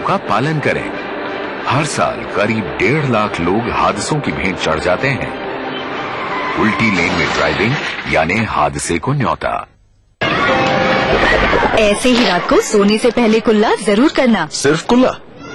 का पालन करें। हर साल करीब 1.5 लाख लोग हादसों की भेंट चढ़ जाते हैं। उल्टी लेन में ड्राइविंग यानी हादसे को न्योता। ऐसे ही रात को सोने से पहले कुल्ला जरूर करना। सिर्फ कुल्ला?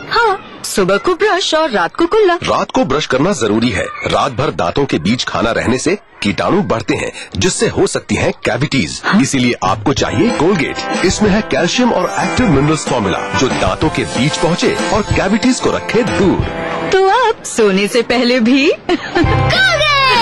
हाँ, सुबह को ब्रश और रात को कुल्ला। रात को ब्रश करना जरूरी है। रात भर दांतों के बीच खाना रहने से कीटाणु बढ़ते हैं, जिससे हो सकती हैं कैविटीज। हाँ? इसीलिए आपको चाहिए कोलगेट। इसमें है कैल्शियम और एक्टिव मिनरल्स फॉर्मूला, जो दांतों के बीच पहुँचे और कैविटीज को रखे दूर। तो आप सोने से पहले भी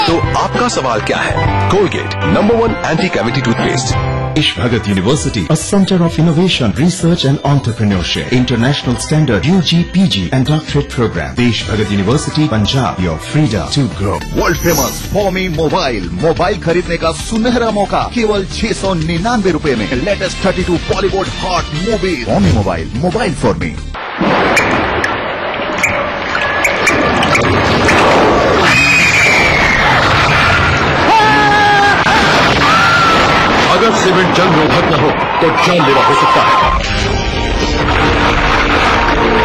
तो आपका सवाल क्या है? Colgate number 1 anti cavity toothpaste. Desh Bhagat University, a center of innovation, research and entrepreneurship, international standard UG, PG and doctorate program. Desh Bhagat University, Punjab, your freedom to grow. World famous foamy mobile खरीदने का सुनहरा मौका केवल 699 रुपए में। Latest 32 Bollywood hot movie. Foamy mobile for me. अगर cement जंग रोधक न हो तो जानलेवा हो सकता है।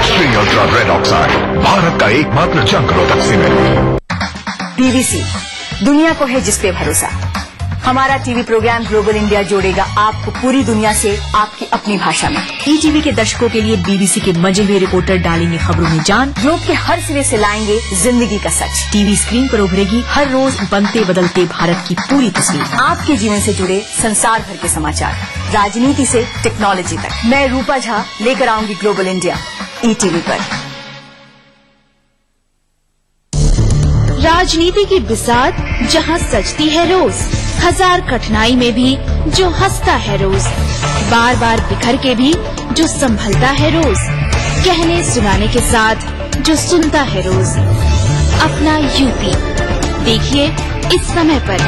Shri ultra red oxide, Bharat का एकमात्र जंग रोधक सीमेंट। बीबीसी, दुनिया को है जिस पे भरोसा। हमारा टीवी प्रोग्राम ग्लोबल इंडिया जोड़ेगा आपको पूरी दुनिया से आपकी अपनी भाषा में। ईटीवी के दर्शकों के लिए बीबीसी के मजे हुए रिपोर्टर डालेंगे खबरों में जान। ग्लोब के हर सिरे से लाएंगे जिंदगी का सच। टीवी स्क्रीन पर उभरेगी हर रोज बनते बदलते भारत की पूरी तस्वीर। आपके जीवन से जुड़े संसार भर के समाचार, राजनीति से टेक्नोलॉजी तक। मैं रूपा झा लेकर आऊंगी ग्लोबल इंडिया ईटीवी पर। राजनीति की बिसात जहां सजती है रोज, हजार कठिनाई में भी जो हंसता है रोज, बार बार बिखर के भी जो संभलता है रोज, कहने सुनाने के साथ जो सुनता है रोज। अपना यूपी देखिए इस समय पर।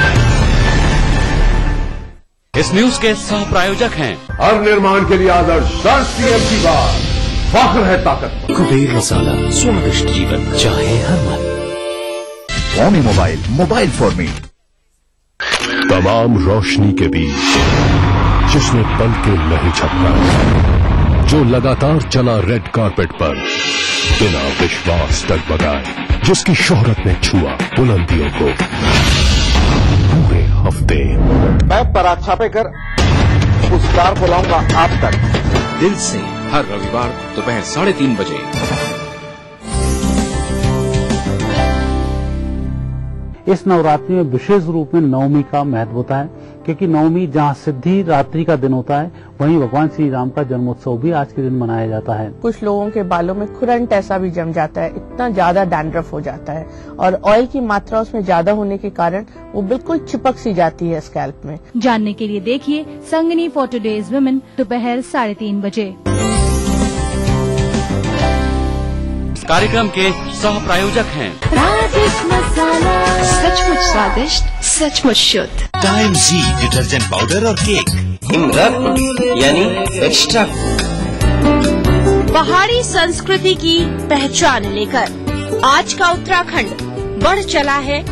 इस न्यूज के सह प्रायोजक हैं हर निर्माण के लिए आदर्श राष्ट्रीय की बात, फख्र है ताकत। कुबेर मसाला, स्वादिष्ट जीवन चाहे हर मन। Foamy mobile for me. तमाम रोशनी के बीच जिसने पल के नहीं झपका, जो लगातार चला रेड कारपेट पर बिना विश्वास डगमगाए, जिसकी शोहरत ने छुआ बुलंदियों को पूरे हफ्ते। मैं पराग छापेकर उस कार को लाऊंगा आप तक, दिल से, हर रविवार दोपहर 3:30 बजे। इस नवरात्रि में विशेष रूप में नवमी का महत्व होता है, क्योंकि नवमी जहां सिद्धि रात्रि का दिन होता है, वहीं भगवान श्री राम का जन्मोत्सव भी आज के दिन मनाया जाता है। कुछ लोगों के बालों में खुरंट ऐसा भी जम जाता है, इतना ज्यादा डैंड्रफ हो जाता है और ऑयल की मात्रा उसमें ज्यादा होने के कारण वो बिल्कुल चिपक सी जाती है स्कैल्प में। जानने के लिए देखिए संगनी फॉर टुडेज वुमेन दोपहर 3:30 बजे। कार्यक्रम के सह प्रायोजक हैं मसाला, सचमुच स्वादिष्ट, सचमुच शुद्ध। टाइम जी डिटर्जेंट पाउडर और केक। यानी एक्स्ट्रा। पहाड़ी संस्कृति की पहचान लेकर आज का उत्तराखंड बढ़ चला है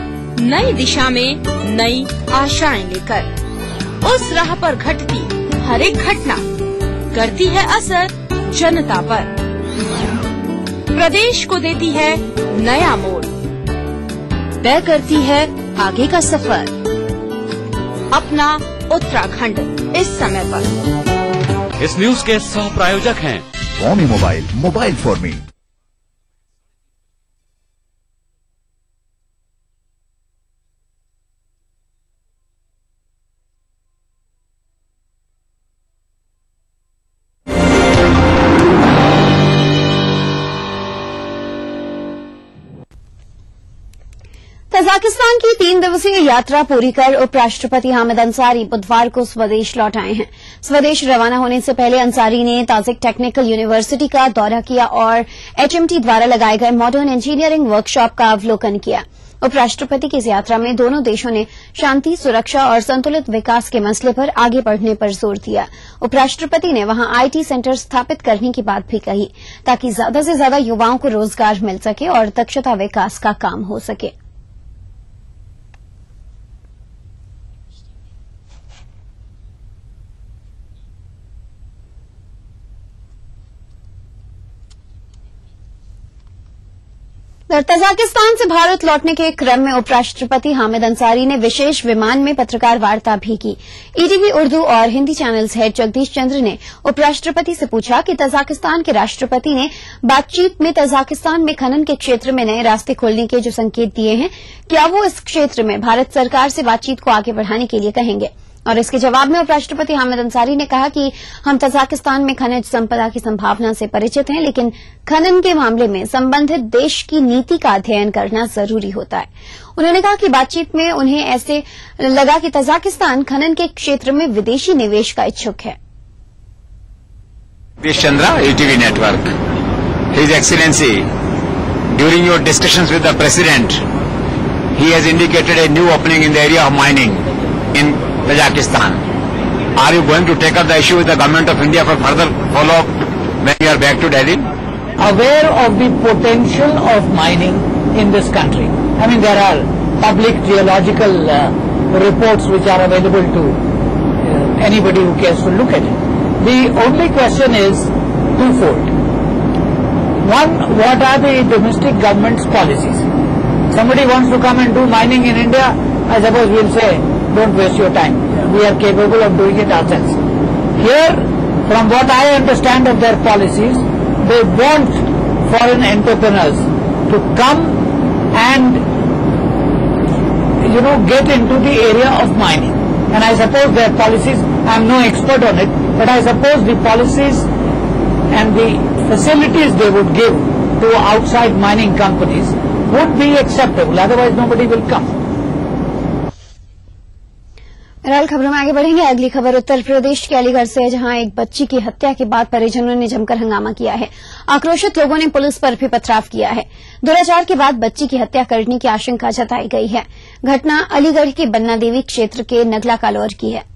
नई दिशा में, नई आशाएं लेकर। उस राह पर घटती हर एक घटना करती है असर जनता पर, प्रदेश को देती है नया मोड़, तय करती है आगे का सफर। अपना उत्तराखंड इस समय पर। इस न्यूज के सह प्रायोजक हैं foamy mobile for me. Kazakhstan की 3 दिवसीय यात्रा पूरी कर उपराष्ट्रपति हामिद अंसारी बुधवार को स्वदेश लौट आए हैं। स्वदेश रवाना होने से पहले अंसारी ने ताजिक टेक्निकल यूनिवर्सिटी का दौरा किया और एचएमटी द्वारा लगाए गए मॉडर्न इंजीनियरिंग वर्कशॉप का अवलोकन किया। उपराष्ट्रपति की इस यात्रा में दोनों देशों ने शांति, सुरक्षा और संतुलित विकास के मसले पर आगे बढ़ने पर जोर दिया। उपराष्ट्रपति ने वहां आईटी सेंटर स्थापित करने की बात भी कही, ताकि ज्यादा से ज्यादा युवाओं को रोजगार मिल सके और दक्षता विकास का काम हो सके। तजाकिस्तान से भारत लौटने के क्रम में उपराष्ट्रपति हामिद अंसारी ने विशेष विमान में पत्रकार वार्ता भी की। ईटीवी उर्दू और हिंदी चैनल्स हेड जगदीश चंद्र ने उपराष्ट्रपति से पूछा कि तजाकिस्तान के राष्ट्रपति ने बातचीत में तजाकिस्तान में खनन के क्षेत्र में नए रास्ते खोलने के जो संकेत दिए हैं, क्या वो इस क्षेत्र में भारत सरकार से बातचीत को आगे बढ़ाने के लिए कहेंगे। और इसके जवाब में उपराष्ट्रपति हामिद अंसारी ने कहा कि हम तजाकिस्तान में खनिज संपदा की संभावना से परिचित हैं, लेकिन खनन के मामले में संबंधित देश की नीति का अध्ययन करना जरूरी होता है। उन्होंने कहा कि बातचीत में उन्हें ऐसे लगा कि तजाकिस्तान खनन के क्षेत्र में विदेशी निवेश का इच्छुक है। Jagdish Chandra, ETV network. His excellency, during your discussions with the president, he has indicated a new opening in the area of mining in Tajikistan. Are you going to take up the issue with the government of India for further follow-up when you are back to Delhi? Aware of the potential of mining in this country. I mean, there are public geological reports which are available to anybody who cares to look at it. The only question is twofold. One, what are the domestic government's policies? Somebody wants to come and do mining in India, I suppose we'll say, don't waste your time. We are capable of doing it ourselves. Here, from what I understand of their policies, they want foreign entrepreneurs to come and, get into the area of mining. And I suppose their policies, I am no expert on it, but I suppose the policies and the facilities they would give to outside mining companies would be acceptable. Otherwise, nobody will come. बहरहाल खबरों में आगे बढ़ेंगे। अगली खबर उत्तर प्रदेश के अलीगढ़ से है, जहां एक बच्ची की हत्या के बाद परिजनों ने जमकर हंगामा किया है। आक्रोशित लोगों ने पुलिस पर भी पथराव किया है। दुराचार के बाद बच्ची की हत्या करने की आशंका जताई गई है। घटना अलीगढ़ के बन्ना देवी क्षेत्र के नगला कालौर की है।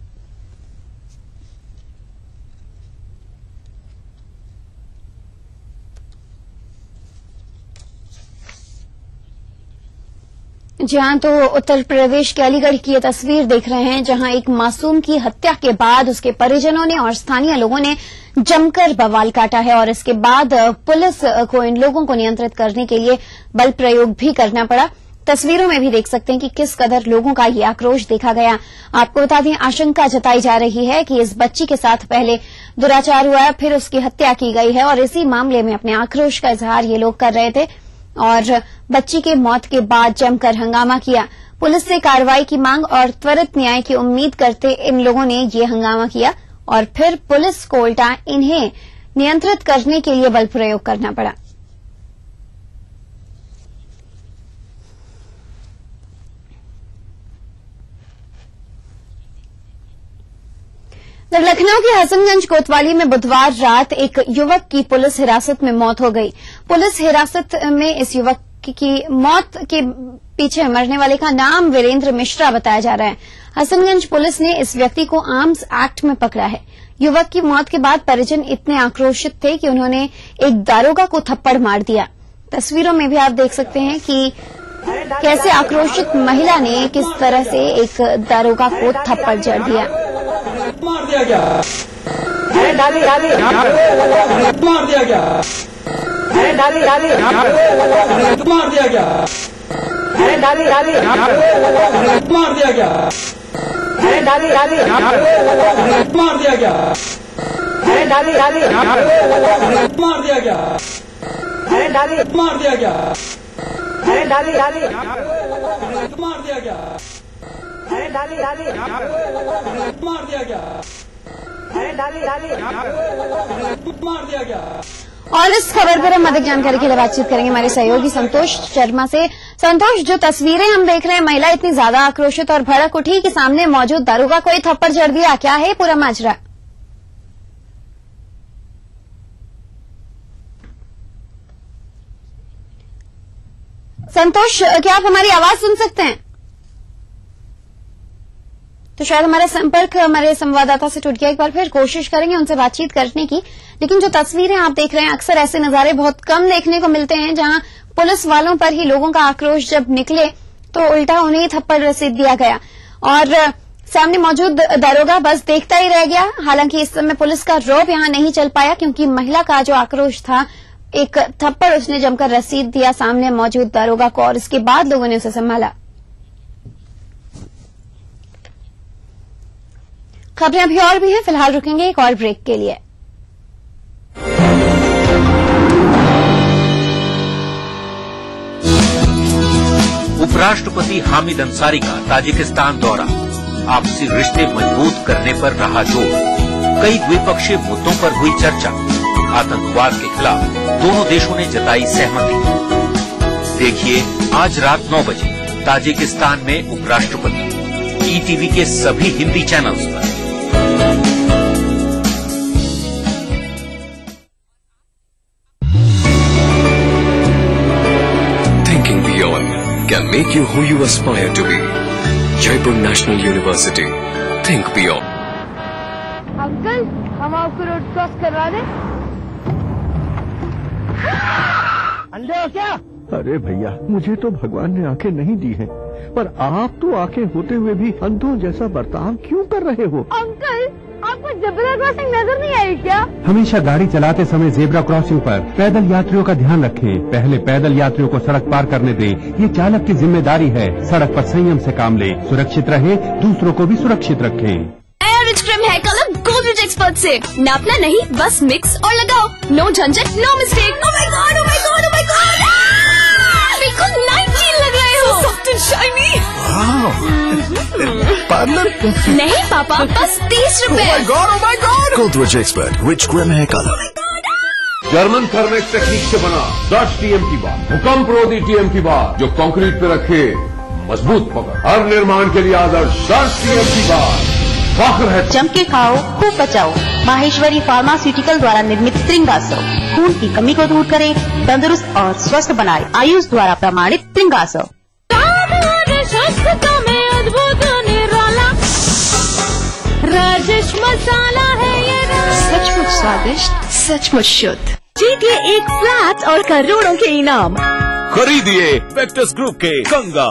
जहां तो उत्तर प्रदेश के अलीगढ़ की ये तस्वीर देख रहे हैं, जहां एक मासूम की हत्या के बाद उसके परिजनों ने और स्थानीय लोगों ने जमकर बवाल काटा है और इसके बाद पुलिस को इन लोगों को नियंत्रित करने के लिए बल प्रयोग भी करना पड़ा। तस्वीरों में भी देख सकते हैं कि किस कदर लोगों का ये आक्रोश देखा गया। आपको बता दें, आशंका जताई जा रही है कि इस बच्ची के साथ पहले दुराचार हुआ, फिर उसकी हत्या की गई है और इसी मामले में अपने आक्रोश का इजहार ये लोग कर रहे थे और बच्ची के मौत के बाद जमकर हंगामा किया। पुलिस से कार्रवाई की मांग और त्वरित न्याय की उम्मीद करते इन लोगों ने ये हंगामा किया और फिर पुलिस को उल्टा इन्हें नियंत्रित करने के लिए बल प्रयोग करना पड़ा। लखनऊ के हसनगंज कोतवाली में बुधवार रात एक युवक की पुलिस हिरासत में मौत हो गई। पुलिस हिरासत में इस युवक की मौत के पीछे मरने वाले का नाम वीरेंद्र मिश्रा बताया जा रहा है। हसनगंज पुलिस ने इस व्यक्ति को आर्म्स एक्ट में पकड़ा है। युवक की मौत के बाद परिजन इतने आक्रोशित थे कि उन्होंने एक दारोगा को थप्पड़ मार दिया। तस्वीरों में भी आप देख सकते हैं कि कैसे आक्रोशित महिला ने किस तरह से एक दारोगा को थप्पड़ जड़ दिया। मार दिया गया। अरे डाली मार दिया गया। अरे डाली मार दिया गया। अरे डाली मार दिया गया। अरे डाली मार दिया गया। अरे डाली मार दिया गया। अरे डाली मार दिया गया। अरे डाली मार दिया गया। अरे डाली मार दिया गया। अरे डाली मार दिया गया। और इस खबर पर हम अधिक जानकारी के लिए बातचीत करेंगे हमारे सहयोगी संतोष शर्मा से। संतोष, जो तस्वीरें हम देख रहे हैं, महिला इतनी ज्यादा आक्रोशित और भड़क उठी कि सामने मौजूद दारोगा को ही थप्पड़ जड़ दिया, क्या है पूरा माजरा? संतोष, क्या आप हमारी आवाज सुन सकते हैं? तो शायद हमारा संपर्क हमारे संवाददाता से टूट गया। एक बार फिर कोशिश करेंगे उनसे बातचीत करने की। लेकिन जो तस्वीरें आप देख रहे हैं, अक्सर ऐसे नजारे बहुत कम देखने को मिलते हैं जहां पुलिस वालों पर ही लोगों का आक्रोश जब निकले तो उल्टा उन्हें थप्पड़ रसीद दिया गया और सामने मौजूद दारोगा बस देखता ही रह गया। हालांकि इस समय पुलिस का रौब यहां नहीं चल पाया क्योंकि महिला का जो आक्रोश था एक थप्पड़ उसने जमकर रसीद दिया सामने मौजूद दारोगा को और इसके बाद लोगों ने उसे संभाला। खबरें अभी और भी हैं, फिलहाल रुकेंगे एक और ब्रेक के लिए। उपराष्ट्रपति हामिद अंसारी का ताजिकिस्तान दौरा, आपसी रिश्ते मजबूत करने पर रहा जोर, कई द्विपक्षीय मुद्दों पर हुई चर्चा, आतंकवाद के खिलाफ दोनों देशों ने जताई सहमति। देखिए आज रात 9 बजे ताजिकिस्तान में उपराष्ट्रपति, ईटीवी के सभी हिंदी चैनल्स पर। Thinking beyond can make you who you aspire to be. Jaipur National University. Think beyond. Uncle, हम आपको रोड क्रॉस करवा दें? अंधे हो क्या? अरे भैया, मुझे तो भगवान ने आंखें नहीं दी हैं, पर आप तो आंखें होते हुए भी अंधों जैसा बर्ताव क्यों कर रहे हो? अंकल, आपको जेब्रा क्रॉसिंग नजर नहीं आई क्या? हमेशा गाड़ी चलाते समय जेब्रा क्रॉसिंग पर पैदल यात्रियों का ध्यान रखें। पहले पैदल यात्रियों को सड़क पार करने दें, ये चालक की जिम्मेदारी है। सड़क पर संयम से काम ले, सुरक्षित रहे, दूसरों को भी सुरक्षित रखें। Rich cream hair colour Godrej expert से नापना नहीं, बस मिक्स और लगाओ। नो झंझट, no mistake. Oh my god, oh my god, oh my god, बिल्कुल 19 लग रहे हो। Soft and shiny. पार्लर नहीं पापा, बस 30 रुपए। Oh my god, oh my god. Godrej expert rich cream hair colour. German Thermex technique से बना 10 टीएमटी बार, भूकंप रोधी टीएमटी बार, जो कंक्रीट पे रखे मजबूत पकड़। हर निर्माण के लिए आदर्श 10 टीएमटी बार। फख्र है। जम के खाओ, खूब बचाओ। माहेश्वरी फार्मास्यूटिकल द्वारा निर्मित त्रिंगासव खून की कमी को दूर करे, तंदुरुस्त और स्वस्थ बनाए। आयुष द्वारा प्रमाणित त्रिंगासव। राजेश मसाला है ये, सचमुच स्वादिष्ट, सचमुच शुद्ध। जीतिए एक फ्लैट और करोड़ों के इनाम। खरीदिए वेक्टस ग्रुप के गंगा,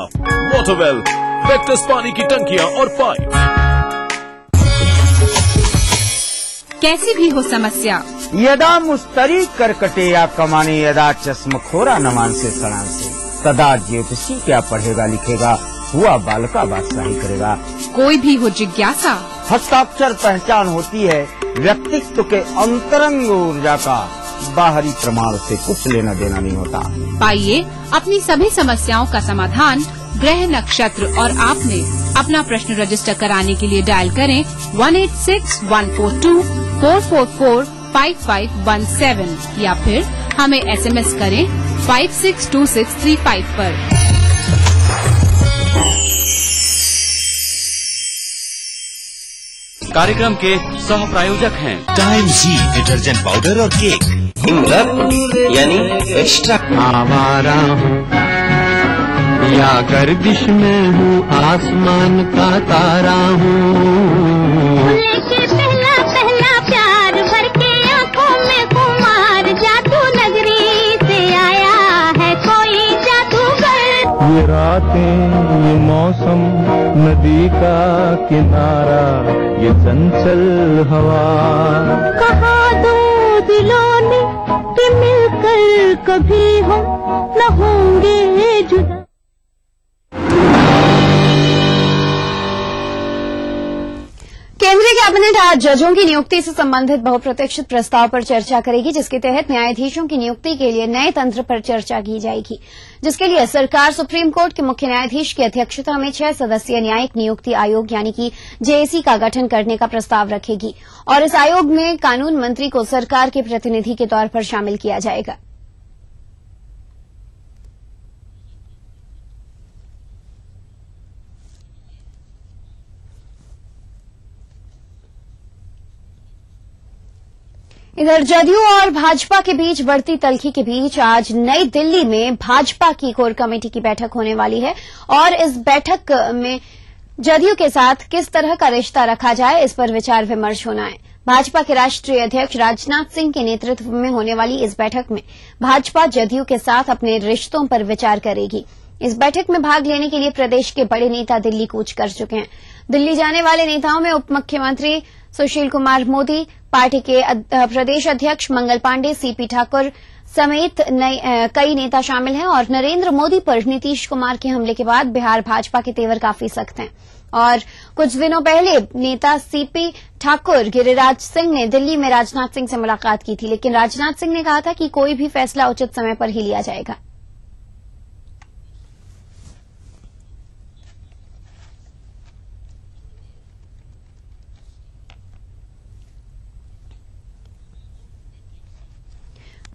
वाटरवेल, वेक्टस पानी की टंकियां और पाइप। कैसी भी हो समस्या, यदा मुस्तरी करकटे या कमाने, यदा चश्मखोरा नमान से सणान से, तदा ज्योतिषी क्या पढ़ेगा लिखेगा, हुआ बालका बादशाही करेगा। कोई भी हो जिज्ञासा, हस्ताक्षर पहचान होती है व्यक्तित्व के अंतरंग ऊर्जा का, बाहरी प्रमाण से कुछ लेना देना नहीं होता। पाइए अपनी सभी समस्याओं का समाधान ग्रह, नक्षत्र और आपने अपना प्रश्न रजिस्टर कराने के लिए डायल करें 186142445517 या फिर हमें SMS करें 562635 पर। कार्यक्रम के सह प्रायोजक हैं टाइम जी डिटर्जेंट पाउडर और केक। हिमरत यानी एक्स्ट्रा। आवारा हूँ या गर्दिश में हूँ, आसमान का तारा हूँ। लेके पहला पहला प्यार भर के आँखों में कुमार, जादू नगरी से आया है कोई जादूगर। ये रातें, ये मौसम, नदी का किनारा, ये चंचल हवा। कहा दो दिलों ने कि मिलकर कभी हम न होंगे जुदा। केंद्रीय कैबिनेट आज जजों की नियुक्ति से संबंधित बहुप्रतीक्षित प्रस्ताव पर चर्चा करेगी, जिसके तहत न्यायाधीशों की नियुक्ति के लिए नए तंत्र पर चर्चा की जाएगी, जिसके लिए सरकार सुप्रीम कोर्ट के मुख्य न्यायाधीश की अध्यक्षता में 6 सदस्यीय न्यायिक नियुक्ति आयोग यानी कि जेएसी का गठन करने का प्रस्ताव रखेगी और इस आयोग में कानून मंत्री को सरकार के प्रतिनिधि के तौर पर शामिल किया जाएगा। इधर जदयू और भाजपा के बीच बढ़ती तल्खी के बीच आज नई दिल्ली में भाजपा की कोर कमेटी की बैठक होने वाली है और इस बैठक में जदयू के साथ किस तरह का रिश्ता रखा जाए, इस पर विचार विमर्श होना है। भाजपा के राष्ट्रीय अध्यक्ष राजनाथ सिंह के नेतृत्व में होने वाली इस बैठक में भाजपा जदयू के साथ अपने रिश्तों पर विचार करेगी। इस बैठक में भाग लेने के लिए प्रदेश के बड़े नेता दिल्ली कूच कर चुके हैं। दिल्ली जाने वाले नेताओं में उप मुख्यमंत्री सुशील कुमार मोदी, पार्टी के प्रदेश अध्यक्ष मंगल पांडे, सीपी ठाकुर, समेत कई नेता शामिल हैं और नरेंद्र मोदी पर नीतीश कुमार के हमले के बाद बिहार भाजपा के तेवर काफी सख्त हैं। और कुछ दिनों पहले नेता सीपी ठाकुर गिरिराज सिंह ने दिल्ली में राजनाथ सिंह से मुलाकात की थी, लेकिन राजनाथ सिंह ने कहा था कि कोई भी फैसला उचित समय पर ही लिया जाएगा।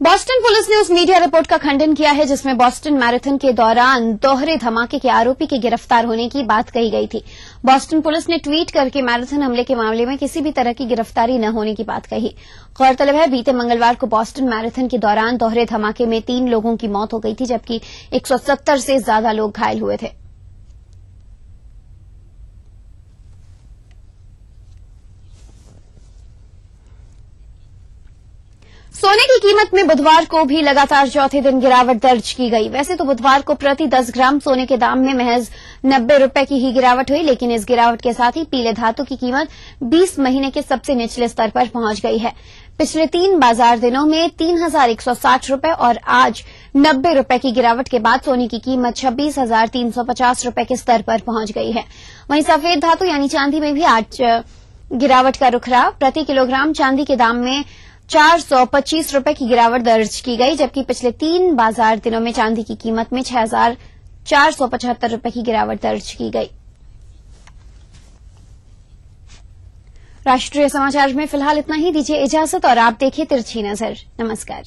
बॉस्टन पुलिस ने उस मीडिया रिपोर्ट का खंडन किया है जिसमें बॉस्टन मैराथन के दौरान दोहरे धमाके के आरोपी के गिरफ्तार होने की बात कही गई थी। बॉस्टन पुलिस ने ट्वीट करके मैराथन हमले के मामले में किसी भी तरह की गिरफ्तारी न होने की बात कही। गौरतलब है, बीते मंगलवार को बॉस्टन मैराथन के दौरान दोहरे धमाके में 3 लोगों की मौत हो गई थी, जबकि 170 से ज्यादा लोग घायल हुए थे। सोने की कीमत में बुधवार को भी लगातार चौथे दिन गिरावट दर्ज की गई। वैसे तो बुधवार को प्रति 10 ग्राम सोने के दाम में महज 90 रुपए की ही गिरावट हुई, लेकिन इस गिरावट के साथ ही पीले धातु की कीमत 20 महीने के सबसे निचले स्तर पर पहुंच गई है। पिछले 3 बाजार दिनों में 3,160 रुपए और आज 90 रुपए की गिरावट के बाद सोने की कीमत 26,350 रुपए के स्तर पर पहुंच गई है। वहीं सफेद धातु यानी चांदी में भी आज गिरावट का रुख रहा। प्रति किलोग्राम चांदी के दाम में 425 रुपए की गिरावट दर्ज की गई, जबकि पिछले 3 बाजार दिनों में चांदी की कीमत में 6,475 रुपए की गिरावट दर्ज की गई। राष्ट्रीय समाचार में फिलहाल इतना ही। दीजिए इजाजत और आप देखिए तिरछी नजर। नमस्कार।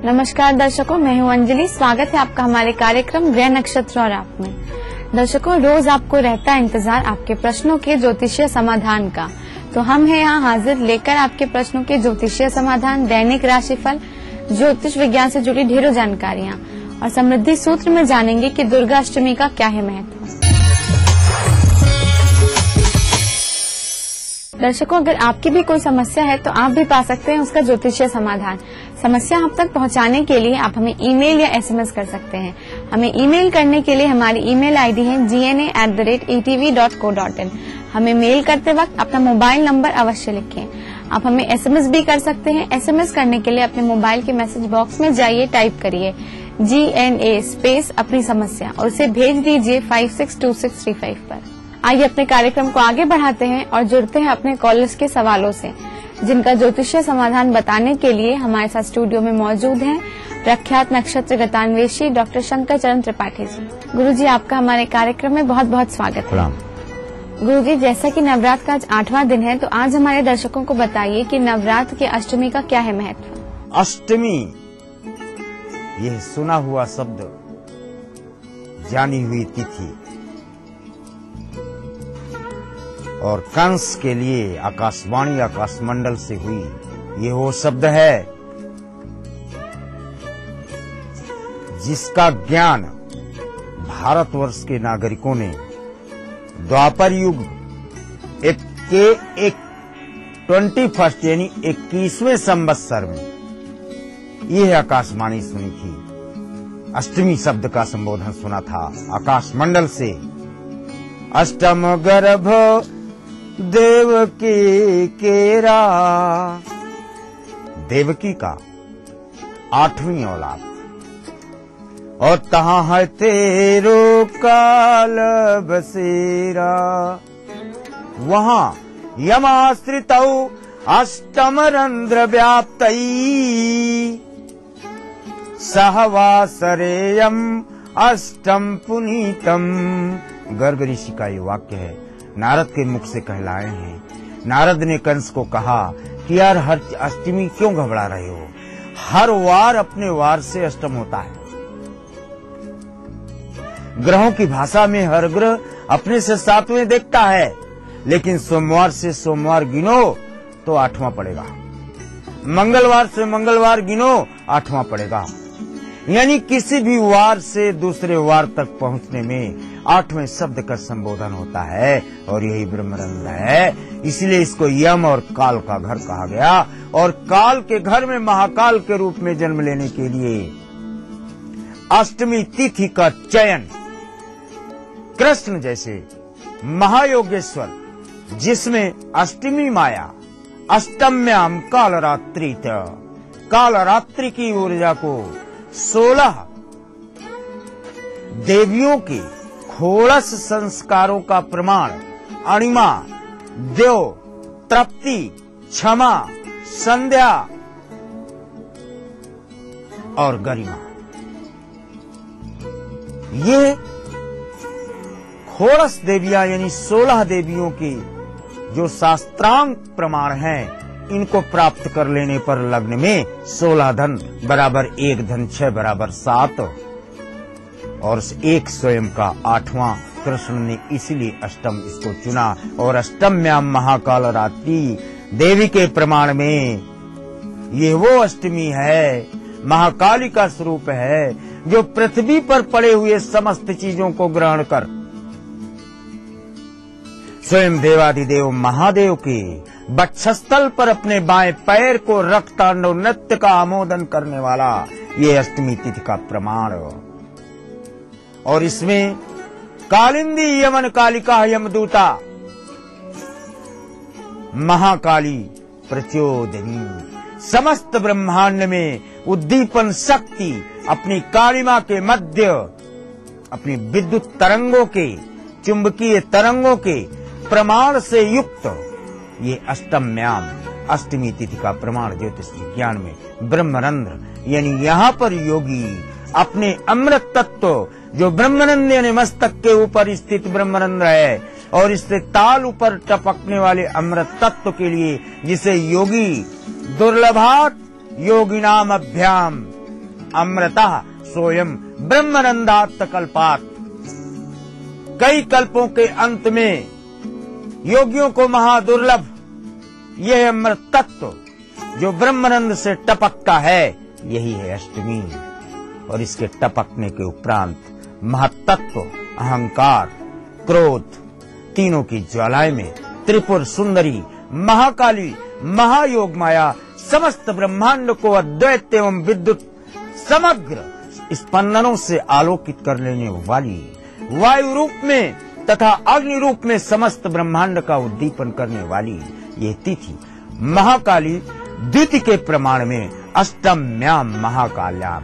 नमस्कार दर्शकों, मैं हूं अंजलि। स्वागत है आपका हमारे कार्यक्रम ग्रह नक्षत्र और आप में। दर्शकों, रोज आपको रहता है इंतजार आपके प्रश्नों के ज्योतिषीय समाधान का, तो हम हैं यहाँ हाजिर लेकर आपके प्रश्नों के ज्योतिषीय समाधान, दैनिक राशिफल, ज्योतिष विज्ञान से जुड़ी ढेरों जानकारियाँ और समृद्धि सूत्र में जानेंगे कि दुर्गा अष्टमी का क्या है महत्व। दर्शकों, अगर आपकी भी कोई समस्या है तो आप भी पा सकते हैं उसका ज्योतिषीय समाधान। समस्या हम तक पहुंचाने के लिए आप हमें ईमेल या एसएमएस कर सकते हैं। हमें ईमेल करने के लिए हमारी ईमेल आईडी है gna@etv.co.in। हमें मेल करते वक्त अपना मोबाइल नंबर अवश्य लिखें। आप हमें एसएमएस भी कर सकते हैं। एसएमएस करने के लिए अपने मोबाइल के मैसेज बॉक्स में जाइए, टाइप करिए GNA स्पेस अपनी समस्या और उसे भेज दीजिए 562635 पर। आइए अपने कार्यक्रम को आगे बढ़ाते हैं और जुड़ते हैं अपने कॉलर्स के सवालों से, जिनका ज्योतिषीय समाधान बताने के लिए हमारे साथ स्टूडियो में मौजूद हैं प्रख्यात नक्षत्र गतान्वेषी डॉक्टर शंकर चरण त्रिपाठी जी। गुरुजी, आपका हमारे कार्यक्रम में बहुत बहुत स्वागत है। गुरुजी, जैसा कि नवरात्र का आज 8वां दिन है, तो आज हमारे दर्शकों को बताइए कि नवरात्र की अष्टमी का क्या है महत्व। अष्टमी यह सुना हुआ शब्द, जानी हुई तिथि और कंस के लिए आकाशवाणी आकाशमंडल से हुई ये वो शब्द है जिसका ज्ञान भारतवर्ष के नागरिकों ने द्वापर युग के 21 यानी 21वें संवत्सर में यह आकाशवाणी सुनी थी। अष्टमी शब्द का संबोधन सुना था आकाशमंडल से। अष्टम गर्भ देवकी केरा देवकी का 8वीं औलाद। और तहां है तेरो काल बसेरा, वहां यमाश्रितौ अष्टम रंध्र व्याप्तई सहवासरेयम अष्टम पुनीतम। गर्ग ऋषि का ये वाक्य है, नारद के मुख से कहलाए हैं। नारद ने कंस को कहा कि यार हर अष्टमी क्यों घबरा रहे हो, हर वार अपने वार से अष्टम होता है। ग्रहों की भाषा में हर ग्रह अपने से 7वें देखता है, लेकिन सोमवार से सोमवार गिनो तो 8वां पड़ेगा, मंगलवार से मंगलवार गिनो 8वां पड़ेगा। यानी किसी भी वार से दूसरे वार तक पहुंचने में 8वें शब्द का संबोधन होता है, और यही ब्रह्मरंध्र है। इसलिए इसको यम और काल का घर कहा गया। और काल के घर में महाकाल के रूप में जन्म लेने के लिए अष्टमी तिथि का चयन कृष्ण जैसे महायोगेश्वर, जिसमें अष्टमी माया अष्टम्याम कालरात्रि, कालरात्रि की ऊर्जा को 16 देवियों के खोड़स संस्कारों का प्रमाण अणिमा, देव, तृप्ति, क्षमा, संध्या और गरिमा, ये खोड़स देवियां यानी 16 देवियों के जो शास्त्रांग प्रमाण हैं, इनको प्राप्त कर लेने पर लग्न में 16 धन बराबर 1 धन 6 बराबर 7, और एक स्वयं का 8वां कृष्ण ने इसलिए अष्टम इसको चुना। और अष्टम्याम महाकाल रात्रि देवी के प्रमाण में ये वो अष्टमी है, महाकाली का स्वरूप है, जो पृथ्वी पर पड़े हुए समस्त चीजों को ग्रहण कर स्वयं देवाधिदेव महादेव के वक्षस्थल पर अपने बाएं पैर को रख तांडव नृत्य का आमोदन करने वाला ये अष्टमी तिथि का प्रमाण। और इसमें कालिंदी यमन कालिका यमदूता महाकाली प्रचोदनी समस्त ब्रह्मांड में उद्दीपन शक्ति अपनी कालिमा के मध्य अपनी विद्युत तरंगों के चुंबकीय तरंगों के प्रमाण से युक्त ये अष्टम्याम अष्टमी तिथि का प्रमाण ज्योतिष विज्ञान में ब्रह्मरंध्र यानी यहाँ पर योगी अपने अमृत तत्व जो ब्रह्मरंध्र यानी मस्तक के ऊपर स्थित ब्रह्मरंध्र है और इससे ताल ऊपर टपकने वाले अमृत तत्व के लिए जिसे योगी दुर्लभात योगिनाम अभ्याम अमृतः सोयम ब्रह्मरंध्रात् कल्पात्, कई कल्पों के अंत में योगियों को महादुर्लभ यह अमृत तत्व जो ब्रह्मरंध्र से टपकता है यही है अष्टमी। और इसके टपकने के उपरांत महत्त्व अहंकार क्रोध तीनों की ज्वालाएं में त्रिपुर सुंदरी महाकाली महायोग माया समस्त ब्रह्मांड को अद्वैत एवं विद्युत समग्र स्पंदनों से आलोकित कर लेने वाली वायु रूप में तथा अग्नि रूप में समस्त ब्रह्मांड का उद्दीपन करने वाली ये तिथि महाकाली द्वितीय के प्रमाण में अष्टम्याम महाकाल्याम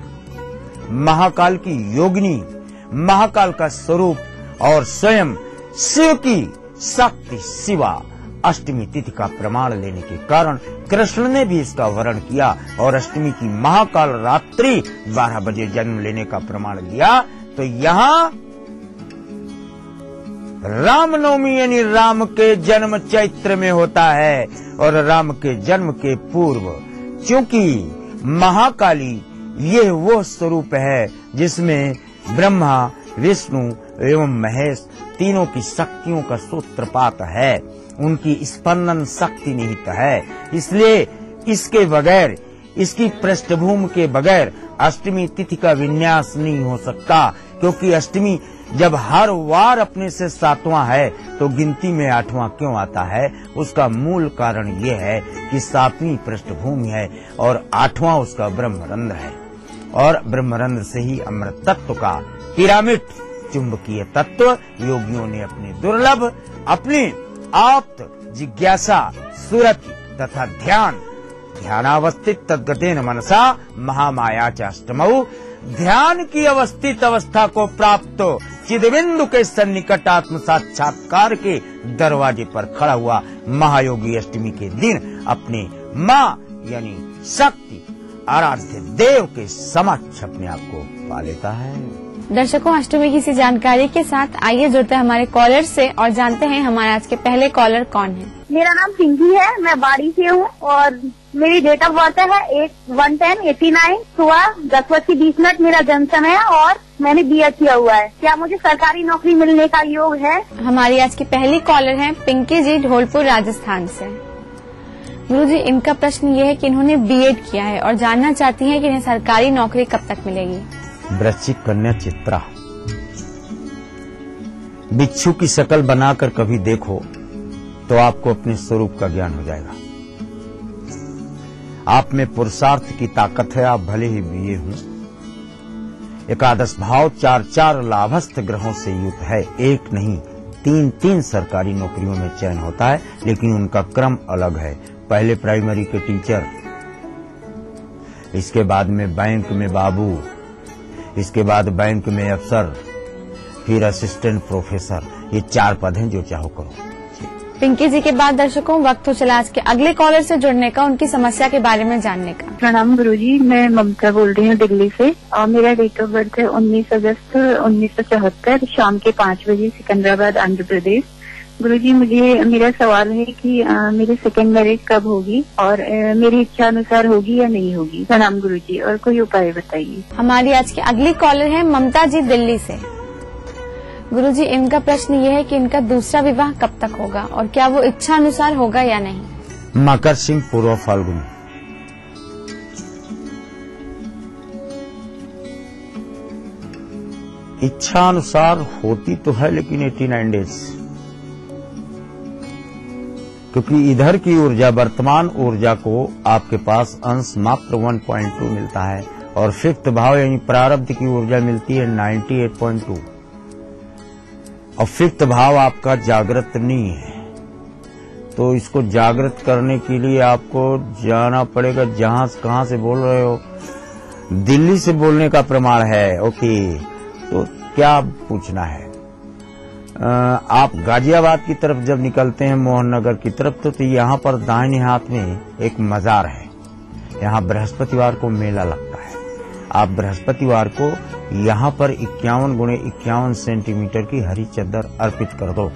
महाकाल की योगिनी महाकाल का स्वरूप और स्वयं शिव की शक्ति शिवा अष्टमी तिथि का प्रमाण लेने के कारण कृष्ण ने भी इसका वर्ण किया और अष्टमी की महाकाल रात्रि 12 बजे जन्म लेने का प्रमाण लिया। तो यहाँ रामनवमी यानी राम के जन्म चैत्र में होता है और राम के जन्म के पूर्व, क्योंकि महाकाली ये वो स्वरूप है जिसमें ब्रह्मा विष्णु एवं महेश तीनों की शक्तियों का सूत्रपात है, उनकी स्पंदन शक्ति निहित है। इसलिए इसके बगैर इसकी पृष्ठभूमि के बगैर अष्टमी तिथि का विन्यास नहीं हो सकता, क्योंकि अष्टमी जब हर वार अपने से 7वां है तो गिनती में 8वां क्यों आता है? उसका मूल कारण ये है कि 7वीं पृष्ठभूमि है और 8वां उसका ब्रह्मरंध्र है और ब्रह्मरंध्र से ही अमृत तत्व का पिरामिड चुंबकीय तत्व योगियों ने अपने दुर्लभ अपने आप्त जिज्ञासा सुरति तथा ध्यान ध्यानावस्थित तद्गतेन मनसा महामाया च अष्टमौ। ध्यान की अवस्थित अवस्था को प्राप्त चिदबिंदु के सन्निकट आत्म साक्षात्कार के दरवाजे पर खड़ा हुआ महायोगी अष्टमी के दिन अपने माँ यानी शक्ति आराध्य देव के समक्ष अपने आप को पा लेता है। दर्शकों, अष्टमी की इसी जानकारी के साथ आइए जुड़ते हैं हमारे कॉलर से और जानते हैं हमारे आज के पहले कॉलर कौन है। मेरा नाम पिंकी है, मैं बाड़ी से हूँ और मेरी डेट ऑफ बर्थ है 1/10/89। सुबह 10:20 मेरा जन्म समय है और मैंने BA किया हुआ है। क्या मुझे सरकारी नौकरी मिलने का योग है? हमारी आज की पहली कॉलर है पिंकी जी, धौलपुर राजस्थान से। गुरुजी, इनका प्रश्न ये है कि इन्होंने B.Ed किया है और जानना चाहती हैं कि इन्हें सरकारी नौकरी कब तक मिलेगी। वृश्चिक कन्या चित्रा, बिच्छू की शक्ल बनाकर कभी देखो तो आपको अपने स्वरूप का ज्ञान हो जाएगा। आप में पुरुषार्थ की ताकत है, आप भले ही BA हों। एकादश भाव 4 लाभस्थ ग्रहों से युक्त है। एक नहीं 3 सरकारी नौकरियों में चयन होता है, लेकिन उनका क्रम अलग है। पहले प्राइमरी के टीचर, इसके बाद में बैंक में बाबू, इसके बाद बैंक में अफसर, फिर असिस्टेंट प्रोफेसर। ये 4 पद हैं, जो चाहो करो। पिंकी जी के बाद दर्शकों वक्त हो चला आज के अगले कॉलर से जुड़ने का, उनकी समस्या के बारे में जानने का। प्रणाम गुरुजी, मैं ममता बोल रही हूँ दिल्ली से और मेरा डेट ऑफ बर्थ है 19 अगस्त 1974, शाम के 5 बजे, सिकंदराबाद, आंध्र प्रदेश। गुरुजी, मेरा सवाल है कि मेरी सेकंड मैरिज कब होगी और मेरी इच्छा अनुसार होगी या नहीं होगी। प्रणाम गुरुजी, और कोई उपाय बताइए। हमारी आज की अगली कॉलर है ममता जी, दिल्ली से। गुरुजी, इनका प्रश्न ये है कि इनका दूसरा विवाह कब तक होगा और क्या वो इच्छा अनुसार होगा या नहीं। मकर सिंह, पूर्व फाल्गुन। इच्छा अनुसार होती तो है, लेकिन 89 डेज, क्योंकि इधर की ऊर्जा, वर्तमान ऊर्जा को आपके पास अंश मात्र 1.2 मिलता है और 5th भाव यानी प्रारब्ध की ऊर्जा मिलती है 98.2 और 5th भाव आपका जागृत नहीं है। तो इसको जागृत करने के लिए आपको जाना पड़ेगा। कहाँ से बोल रहे हो? दिल्ली से बोलने का प्रमाण है। ओके, तो क्या पूछना है? आप गाजियाबाद की तरफ जब निकलते हैं, मोहन नगर की तरफ, तो यहाँ पर दाहिने हाथ में एक मजार है। यहाँ बृहस्पतिवार को मेला लगता है। आप बृहस्पतिवार को यहाँ पर 51 x 51 सेंटीमीटर की हरी चादर अर्पित कर दो।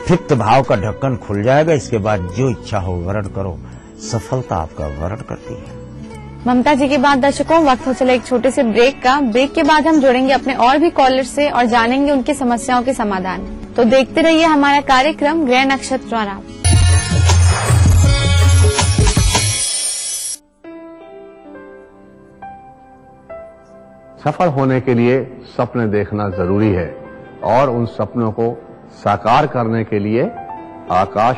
5th भाव का ढक्कन खुल जाएगा। इसके बाद जो इच्छा हो वरण करो, सफलता आपका वरण करती है। ममता जी के बाद दर्शकों वक्त हो चला एक छोटे से ब्रेक का। ब्रेक के बाद हम जुड़ेंगे अपने और भी कॉलर से और जानेंगे उनकी समस्याओं के समाधान। तो देखते रहिए हमारा कार्यक्रम ग्रह नक्षत्र द्वारा। सफल होने के लिए सपने देखना जरूरी है और उन सपनों को साकार करने के लिए आकाश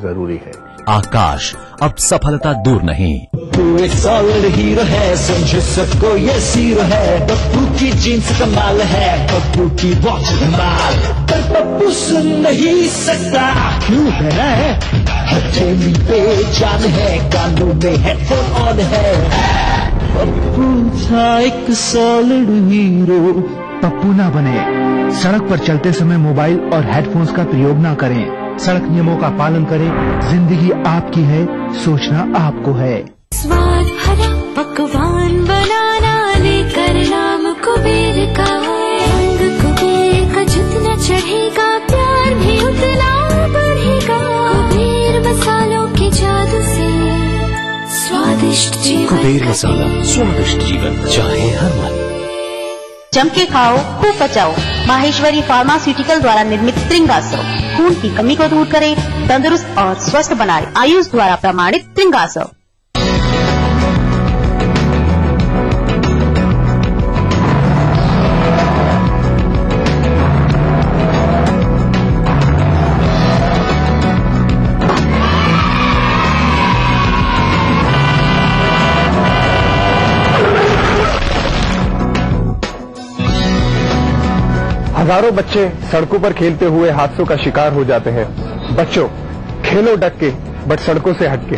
जरूरी है। आकाश, अब सफलता दूर नहीं। तू एक सॉलिड हीरो है, समझे सबको ये जीरो है। पप्पू की जीन्स कमाल है, पप्पू की वॉच कमाल, पर पप्पू सुन नहीं सकता। क्यों है? हथेली पे जान है, कानों में हेडफोन ऑन है। पप्पू था एक सॉलिड हीरो। पप्पू ना बने। सड़क पर चलते समय मोबाइल और हेडफोन्स का प्रयोग ना करें। सड़क नियमों का पालन करें। जिंदगी आपकी है, सोचना आपको है। स्वाद भरा पकवान बनाना लेकर नाम कुबेर का है। रंग कुबेर का जितना चढ़ेगा, प्यार भी उतना बढ़ेगा। कुबेर मसालों के जादू से स्वादिष्ट जीवन। कुबेर मसाला, स्वादिष्ट जीवन चाहे हर मन। जम के खाओ, खूब पचाओ। माहेश्वरी फार्मास्यूटिकल द्वारा निर्मित त्रिंगासव खून की कमी को दूर करे, तंदुरुस्त और स्वस्थ बनाए। आयुष द्वारा प्रमाणित त्रिंगासव। हजारों बच्चे सड़कों पर खेलते हुए हादसों का शिकार हो जाते हैं। बच्चों, खेलो डट के, बट सड़कों से हटके।